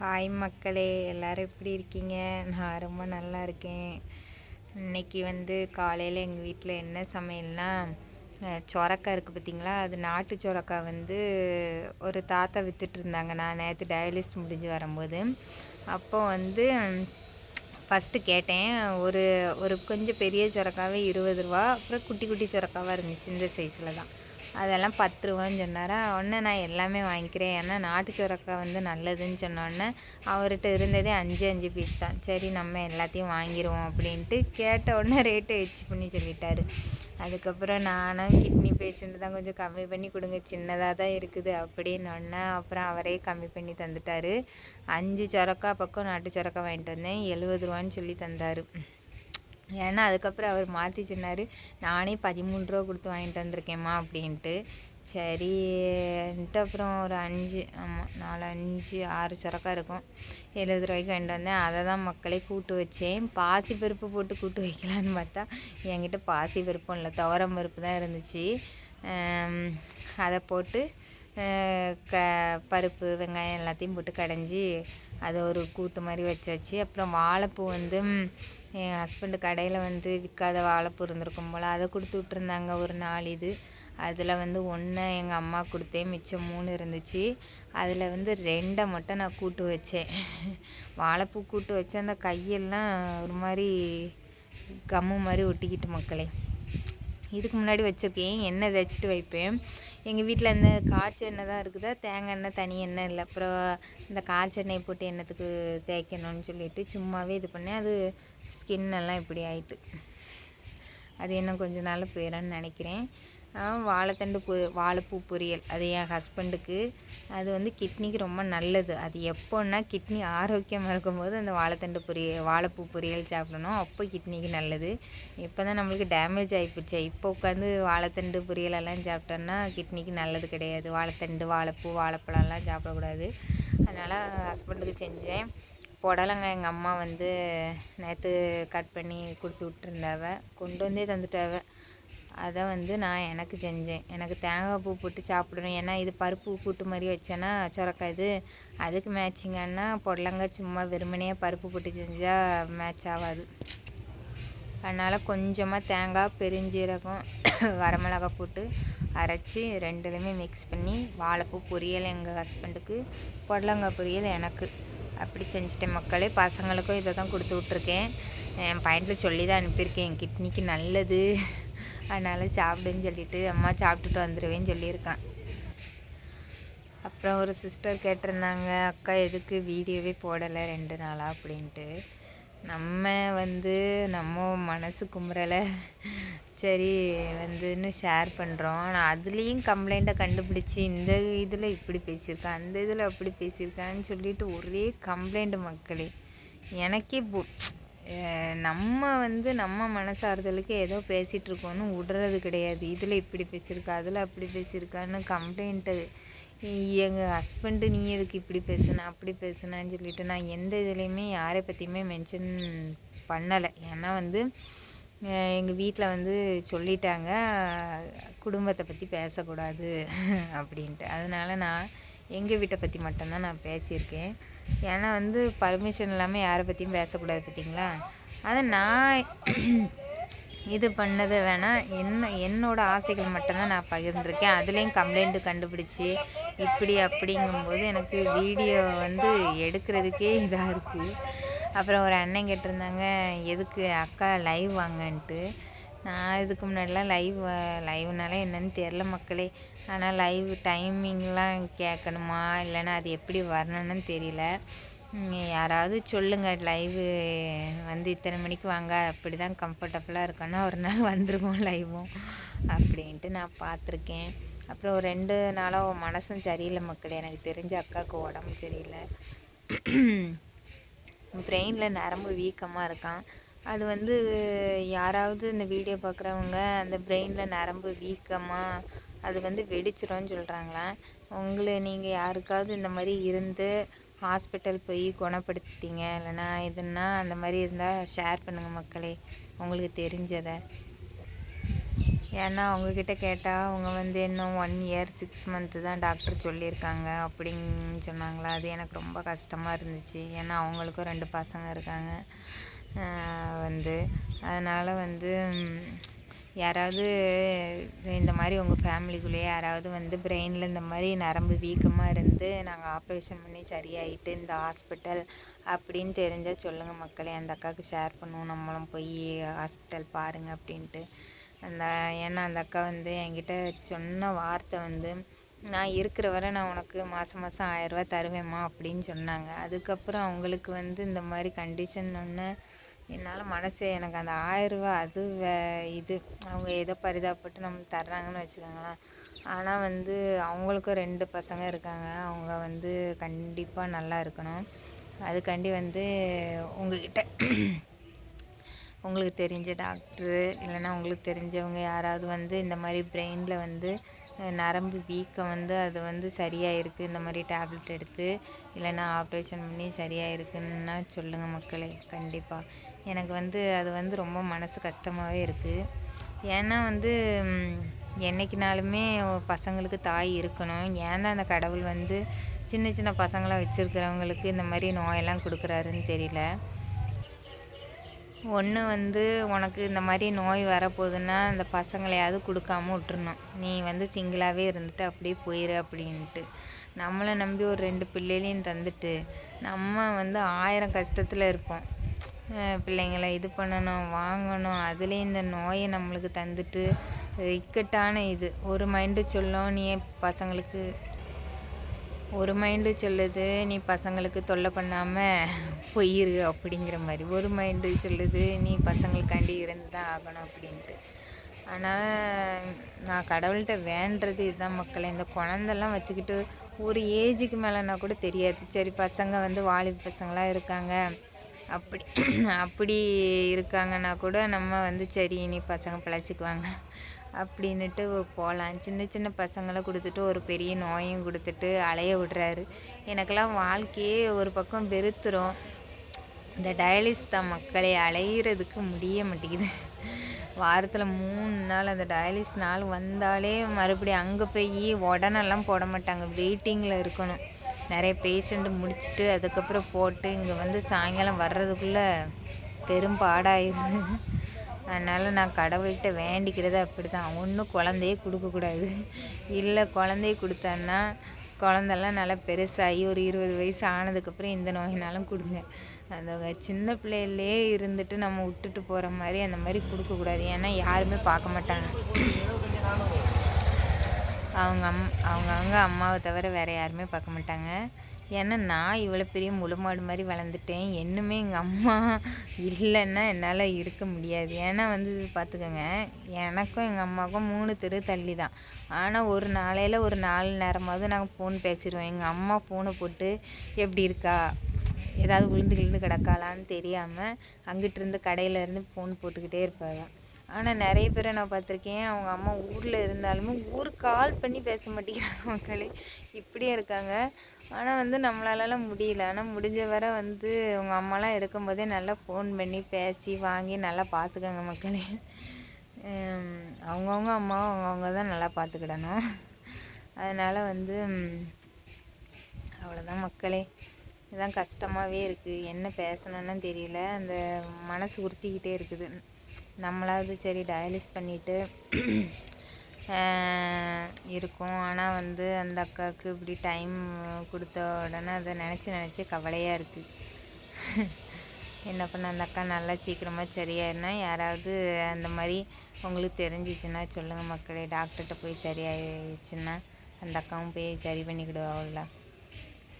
Hi மக்களே, எல்லோரும் எப்படி இருக்கீங்க? நான் ரொம்ப நல்லா இருக்கேன். இன்னைக்கு காலையில் எங்கள் வீட்டில் என்ன சமையல்னால், சொரக்காய் இருக்குது பார்த்திங்களா, அது நாட்டு சொரக்காய் ஒரு தாத்தா விற்றுட்டு இருந்தாங்க. நான் நேற்று டயாலிசிஸ் முடிஞ்சு வரும்போது அப்போ ஃபஸ்ட்டு கேட்டேன். ஒரு ஒரு கொஞ்சம் பெரிய சொரக்காவே 20 ரூபா, அப்புறம் குட்டி குட்டி சொரக்காவாக இருந்துச்சு, இந்த சைஸில் தான். அதெல்லாம் 10 ரூபான்னு சொன்னாரா. உடனே நான் எல்லாமே வாங்கிக்கிறேன், ஏன்னா நாட்டு சுரக்காய் நல்லதுன்னு சொன்னோடனே அவர்கிட்ட இருந்ததே 5 பீஸ் தான். சரி நம்ம எல்லாத்தையும் வாங்கிடுவோம் அப்படின்ட்டு கேட்ட உடனே ரேட்டை வச்சு பண்ணி சொல்லிட்டாரு. அதுக்கப்புறம் நானும் கிட்னி பேஷண்ட்டு தான், கொஞ்சம் கம்மி பண்ணி கொடுங்க, சின்னதாக தான் இருக்குது அப்படின்னொடனே அப்புறம் அவரே கம்மி பண்ணி தந்துட்டார். 5 சுரக்காய் பக்கம் நாட்டு சுரக்காய் வாங்கிட்டு வந்தேன், 70 ரூபான்னு சொல்லி தந்தார். ஏன்னா அதுக்கப்புறம் அவர் மாற்றி சொன்னார், நானே 13 ரூபா கொடுத்து வாங்கிட்டு வந்திருக்கேம்மா அப்படின்ட்டு. சரின்ட்டு அப்புறம் ஒரு 5 ஆமாம் 4 5 6 சுரக்கா இருக்கும், 70 ரூபாய்க்கு வாங்கிட்டு வந்தேன். அதை தான் மக்களே கூட்டு வச்சேன். பாசி பருப்பு போட்டு கூட்டு வைக்கலான்னு பார்த்தா என்கிட்ட பாசி பருப்பும் இல்லை, துவரம் பருப்பு தான் இருந்துச்சு. அதை போட்டு பருப்பு வெங்காயம் எல்லாத்தையும் போட்டு கடைஞ்சி அதை ஒரு கூட்டு மாதிரி வச்சாச்சு. அப்புறம் வாழைப்பூ என் ஹஸ்பண்டு கடையில் விற்காத வாழைப்பூ இருந்திருக்கும் போல், அதை கொடுத்து விட்ருந்தாங்க ஒரு 4 இது. அதில் 1 எங்கள் அம்மா கொடுத்தேன், மிச்சம் 3 இருந்துச்சு. அதில் 2 மட்டும் நான் கூட்டு வச்சேன். வாழைப்பூ கூட்டு வச்சு அந்த கையெல்லாம் ஒரு மாதிரி கம்மு மாதிரி ஒட்டிக்கிட்டு மக்களே. இதுக்கு முன்னாடி வச்சுருக்கேன், எண்ணெய் தேய்ச்சிட்டு வைப்பேன். எங்கள் வீட்டில் இந்த காய்ச்ச எண்ணெய் தான் இருக்குதா, தேங்காய் எண்ணெய் தனி எண்ணெய் இல்லை. அப்புறம் இந்த காய்ச்ச எண்ணெய் போட்டு எண்ணத்துக்கு தேய்க்கணும்னு சொல்லிட்டு சும்மாவே இது பண்ணேன். அது ஸ்கின்னெல்லாம் இப்படி ஆயிட்டு, அது இன்னும் கொஞ்ச நாள் போயிடும்னு நினைக்கிறேன். வாழைப்பூ பொரியல், அது என் ஹஸ்பண்டுக்கு. அது கிட்னிக்கு ரொம்ப நல்லது. அது எப்போன்னா கிட்னி ஆரோக்கியமாக இருக்கும்போது அந்த வாழைப்பூ பொரியல் சாப்பிடணும், அப்போ கிட்னிக்கு நல்லது. இப்போ தான் நம்மளுக்கு டேமேஜ் ஆகிப்போச்சு. இப்போ உட்காந்து வாழைத்தண்டு பொரியலெல்லாம் சாப்பிட்டோன்னா கிட்னிக்கு நல்லது கிடையாது. வாழைத்தண்டு, வாழைப்பூ, வாழைப்பழம்லாம் சாப்பிடக்கூடாது. அதனால் ஹஸ்பண்டுக்கு செஞ்சேன். புடலங்காய் எங்கள் அம்மா நேற்று கட் பண்ணி கொடுத்து விட்டுருந்தாவ, கொண்டு வந்தே தந்துட்டாவ. அதை நான் எனக்கு செஞ்சேன். எனக்கு தேங்காய் பூ போட்டு சாப்பிடணும், ஏன்னா இது பருப்பு கூட்டு மாதிரி வச்சேன்னா சுரக்காய் இது, அதுக்கு மேட்சிங்கன்னா புடலங்காய் சும்மா வெறுமனையாக பருப்பு போட்டு செஞ்சால் மேட்ச் ஆகாது. அதனால் கொஞ்சமாக தேங்காய், பெருஞ்சீரகம், வரமிளகாய் போட்டு அரைச்சி ரெண்டுலேயுமே மிக்ஸ் பண்ணி வாழைப்பூ பொரியல் எங்கள் ஹஸ்பண்டுக்கு, புடலங்காய் பொரியல் எனக்கு, அப்படி செஞ்சுட்டேன் மக்களே. பசங்களுக்கும் இதை தான் கொடுத்து விட்ருக்கேன். என் பையன்கிட்ட சொல்லி தான் அனுப்பியிருக்கேன், கிட்னிக்கு நல்லது, அதனால் சாப்பிடுன்னு சொல்லிவிட்டு அம்மா சாப்பிட்டுட்டு வந்துடுவேன்னு சொல்லியிருக்கான். அப்புறம் ஒரு சிஸ்டர் கேட்டிருந்தாங்க, அக்கா எதுக்கு வீடியோவே போடலை 2 நாளாக அப்படின்ட்டு. நம்ம நம்ம மனசு குமுறலை, சரி இன்னும் ஷேர் பண்ணுறோம். ஆனால் அதுலேயும் கம்ப்ளைண்ட்டை கண்டுபிடிச்சி இந்த இதில் இப்படி பேசியிருக்கான், அந்த இதில் அப்படி பேசியிருக்கான்னு சொல்லிட்டு ஒரே கம்ப்ளைண்ட்டு மக்களே. எனக்கே நம்ம நம்ம மனசாறுதலுக்கு ஏதோ பேசிகிட்ருக்கோன்னு விடுறது கிடையாது. இதில் இப்படி பேசியிருக்கா, அதில் அப்படி பேசியிருக்கான்னு கம்ப்ளைண்ட்டு. எங்கள் ஹஸ்பண்டு நீ எதுக்கு இப்படி பேசுன, அப்படி பேசுனான்னு சொல்லிட்டு நான் எந்த இதுலேயுமே யாரை பற்றியுமே மென்ஷன் பண்ணலை. ஏன்னா எங்கள் வீட்டில் சொல்லிட்டாங்க, குடும்பத்தை பற்றி பேசக்கூடாது அப்படின்ட்டு. அதனால் நான் எங்கள் வீட்டை பற்றி மட்டும்தான் நான் பேசியிருக்கேன். ஏன்னா பர்மிஷன் இல்லாமல் யாரை பற்றியும் பேசக்கூடாது பார்த்தீங்களா. அதை நான் இது பண்ணது வேணால் என்னோடய ஆசைகள் மட்டும்தான் நான் பகிர்ந்திருக்கேன். அதுலேயும் கம்ப்ளைண்ட்டு கண்டுபிடிச்சி இப்படி அப்படிங்கும்போது எனக்கு வீடியோ எடுக்கிறதுக்கே இதாக இருக்குது. அப்புறம் ஒரு அண்ணன் கேட்டிருந்தாங்க, எதுக்கு அக்கா லைவ் வாங்கன்ட்டு. நான் இதுக்கு முன்னாடிலாம் லைவ்னால என்னன்னு தெரில மக்களே. ஆனால் லைவ் டைமிங்லாம் கேட்கணுமா, இல்லைன்னா அது எப்படி வரணும்னு தெரியல. யாராவது சொல்லுங்கள், லைவு இத்தனை மணிக்கு வாங்க, அப்படி தான் கம்ஃபர்டபுளாக இருக்கணும், ஒரு நாள் வந்துருவோம் லைவும் அப்படின்ட்டு நான் பார்த்துருக்கேன். அப்புறம் ஒரு 2 நாளாக மனசும் சரியில்லை மக்களே. எனக்கு தெரிஞ்ச அக்காவுக்கு உடம்பு சரியில்லை, பிரெயினில் நரம்பு வீக்கமாக இருக்கான். அது யாராவது இந்த வீடியோ பார்க்குறவங்க அந்த பிரெயினில் நரம்பு வீக்கமாக அது வெடிச்சிரும்னு சொல்கிறாங்களாம். நீங்கள் யாருக்காவது இந்த மாதிரி இருந்து ஹாஸ்பிட்டல் போய் குணப்படுத்திட்டீங்க, இல்லைனா இதுன்னா அந்த மாதிரி இருந்தால் ஷேர் பண்ணுங்கள் மக்களே, உங்களுக்கு தெரிஞ்சதை. ஏன்னா அவங்கக்கிட்ட கேட்டால் அவங்க வந்து இன்னும் 1 இயர் 6 மந்த்து தான் டாக்டர் சொல்லியிருக்காங்க அப்படின்னு சொன்னாங்களா. அது எனக்கு ரொம்ப கஷ்டமாக இருந்துச்சு. ஏன்னா அவங்களுக்கும் 2 பசங்க இருக்காங்க. வந்து அதனால் வந்து யாராவது இந்த மாதிரி உங்கள் ஃபேமிலிக்குள்ளேயே யாராவது வந்து பிரெயினில் இந்த மாதிரி நரம்பு வீக்கமாக இருந்து நாங்கள் ஆப்ரேஷன் பண்ணி சரியாயிட்டு இந்த ஹாஸ்பிட்டல் அப்படின்னு தெரிஞ்சால் சொல்லுங்கள் மக்களே. அந்த அக்காவுக்கு ஷேர் பண்ணுவோம், நம்மளும் போய் ஹாஸ்பிட்டல் பாருங்கள் அப்படின்ட்டு. ஏன்னா அந்த அக்கா வந்து என்கிட்ட சொன்ன வார்த்தை வந்து, நான் இருக்கிற வரை நான் உனக்கு மாதம் மாதம் 1000 தருவேம்மா அப்படின்னு சொன்னாங்க. அதுக்கப்புறம் அவங்களுக்கு வந்து இந்த மாதிரி கண்டிஷன் ஒன்று என்னால் மனசே எனக்கு அந்த 1000 அது இது அவங்க ஏதோ பரிதாபப்பட்டு நம்ம தர்றாங்கன்னு வச்சுக்கோங்களேன். ஆனால் வந்து அவங்களுக்கும் 2 பசங்க இருக்காங்க. அவங்க வந்து கண்டிப்பாக நல்லா இருக்கணும். அதுக்காண்டி வந்து உங்ககிட்ட உங்களுக்கு தெரிஞ்ச டாக்டரு இல்லைன்னா உங்களுக்கு தெரிஞ்சவங்க யாராவது வந்து இந்த மாதிரி பிரெயினில் வந்து நரம்பு வீக்கம் வந்து அது வந்து சரியாக இருக்குது, இந்த மாதிரி டேப்லெட் எடுத்து இல்லைன்னா ஆப்ரேஷன் பண்ணி சரியாக இருக்குன்னா சொல்லுங்கள் மக்களே. கண்டிப்பாக எனக்கு வந்து அது வந்து ரொம்ப மனசு கஷ்டமாகவே இருக்குது. ஏன்னா வந்து என்றைக்குனாலுமே பசங்களுக்கு தாய் இருக்கணும். ஏன்னா அந்த கடவுள் வந்து சின்ன சின்ன பசங்களாக வச்சுருக்கிறவங்களுக்கு இந்த மாதிரி நோயெல்லாம் கொடுக்குறாருன்னு தெரியல. ஒன்று வந்து உனக்கு இந்த மாதிரி நோய் வரப்போகுதுன்னா அந்த பசங்களையாவது கொடுக்காம விட்டுறணும். நீ வந்து சிங்கிளாகவே இருந்துட்டு அப்படியே போயிரு அப்படின்ட்டு. நம்மளை நம்பி ஒரு 2 பிள்ளைகளையும் தந்துட்டு நம்ம வந்து 1000 கஷ்டத்தில் இருப்போம். பிள்ளைங்களை இது பண்ணணும் வாங்கணும், அதுலேயும் இந்த நோயை நம்மளுக்கு தந்துட்டு இக்கட்டான இது. ஒரு மைண்டு சொல்லும் நீ பசங்களுக்கு ஒரு மைண்டு சொல்லுது நீ பசங்களுக்கு தொல்லை பண்ணாமல் போயிரு அப்படிங்கிற மாதிரி. ஒரு மைண்டு சொல்லுது நீ பசங்களுக்காண்டி இருந்து தான் ஆகணும் அப்படின்ட்டு. ஆனால் நான் கடவுள்கிட்ட வேண்டுறது இதுதான் மக்களே. இந்த குழந்தெல்லாம் வச்சுக்கிட்டு ஒரு ஏஜுக்கு மேலேனா கூட தெரியாது. சரி பசங்க வந்து வாலிப பசங்களாக இருக்காங்க அப்படி அப்படி இருக்காங்கன்னா கூட நம்ம வந்து சரி இனி பசங்க பிழைச்சிக்குவாங்க அப்படின்னுட்டு போகலாம். சின்ன சின்ன பசங்களை கொடுத்துட்டு ஒரு பெரிய நோயும் கொடுத்துட்டு அலைய விடுறாரு. எனக்கெல்லாம் வாழ்க்கையே ஒரு பக்கம் வெறுத்துரும். இந்த டயாலிஸ் தான் மக்களே, அலையிறதுக்கு முடிய மாட்டேங்குது. வாரத்தில் 3 நாள் அந்த டயாலிஸ் நாள் வந்தாலே மறுபடியும் அங்கே போய் உடனெல்லாம் போட மாட்டாங்க, வெயிட்டிங்கில் இருக்கணும். நிறைய பேஷண்ட்டு முடிச்சுட்டு அதுக்கப்புறம் போட்டு இங்கே வந்து சாயங்காலம் வர்றதுக்குள்ளே பெரும்பாடாயிருது. அதனால் நான் கடவுள்கிட்ட வேண்டிக்கிறது அப்படி தான். ஒன்றும் குழந்தையே கொடுக்கக்கூடாது. இல்லை குழந்தைய கொடுத்தான்னா குழந்தெல்லாம் நல்லா பெருசாகி ஒரு 20 வயசு ஆனதுக்கப்புறம் இந்த நோயினாலும் கொடுங்க. அந்த சின்ன பிள்ளையிலே இருந்துட்டு நம்ம விட்டுட்டு போகிற மாதிரி அந்த மாதிரி கொடுக்கக்கூடாது. ஏன்னா யாருமே பார்க்க மாட்டாங்க. அவங்கவுங்க அம்மாவை தவிர வேறு யாருமே பார்க்க மாட்டாங்க. ஏன்னா நான் இவ்வளோ பெரிய முழுமாடு மாதிரி வளர்ந்துட்டேன். இன்னுமே எங்கள் அம்மா இல்லைன்னா என்னால் இருக்க முடியாது. ஏன்னா வந்து பார்த்துக்கோங்க, எனக்கும் எங்கள் அம்மாவுக்கும் 3 தெரு தள்ளி தான். ஆனால் ஒரு நாளையில் ஒரு 4 நேரமாவது நாங்கள் ஃபோன் பேசிடுவோம். எங்கள் அம்மா ஃபோனை போட்டு எப்படி இருக்கா, ஏதாவது விழுந்து கிடக்காளான்னு தெரியாமல் அங்கிட்டிருந்து கடையிலேருந்து ஃபோன் போட்டுக்கிட்டே இருப்பாங்க. ஆனால் நிறைய பேரை நான் பார்த்துருக்கேன், அவங்க அம்மா ஊரில் இருந்தாலுமே ஊருக்கு கால் பண்ணி பேச மாட்டேங்கிறாங்க மக்களே. இப்படியே இருக்காங்க. ஆனால் வந்து நம்மளாலலாம் முடியல. ஆனால் முடிஞ்ச வரை வந்து உங்கள் அம்மாலாம் இருக்கும்போதே நல்லா ஃபோன் பண்ணி பேசி வாங்கி நல்லா பார்த்துக்கோங்க மக்களே. அவங்கவுங்க அம்மாவை அவங்கவுங்க தான் நல்லா பார்த்துக்கிடணும். அதனால் வந்து அவ்வளோதான் மக்களே. இதுதான் கஷ்டமாகவே இருக்குது. என்ன பேசணுன்னு தெரியல. அந்த மனசு உறுத்திக்கிட்டே இருக்குது. நம்மளாவது சரி டயாலிஸ் பண்ணிவிட்டு இருக்கும். ஆனால் வந்து அந்த அக்காவுக்கு இப்படி டைம் கொடுத்த உடனே அதை நினச்சி கவலையாக இருக்குது. என்ன பண்ண அந்த அக்கா நல்லா சீக்கிரமாக சரியாயிருன்னா யாராவது அந்த மாதிரி உங்களுக்கு தெரிஞ்சிச்சுன்னா சொல்லுங்கள் மக்களே. டாக்டர்கிட்ட போய் சரியாயிடுச்சுன்னா அந்த அக்காவும் போய் சரி பண்ணிக்கிடுவாங்களா.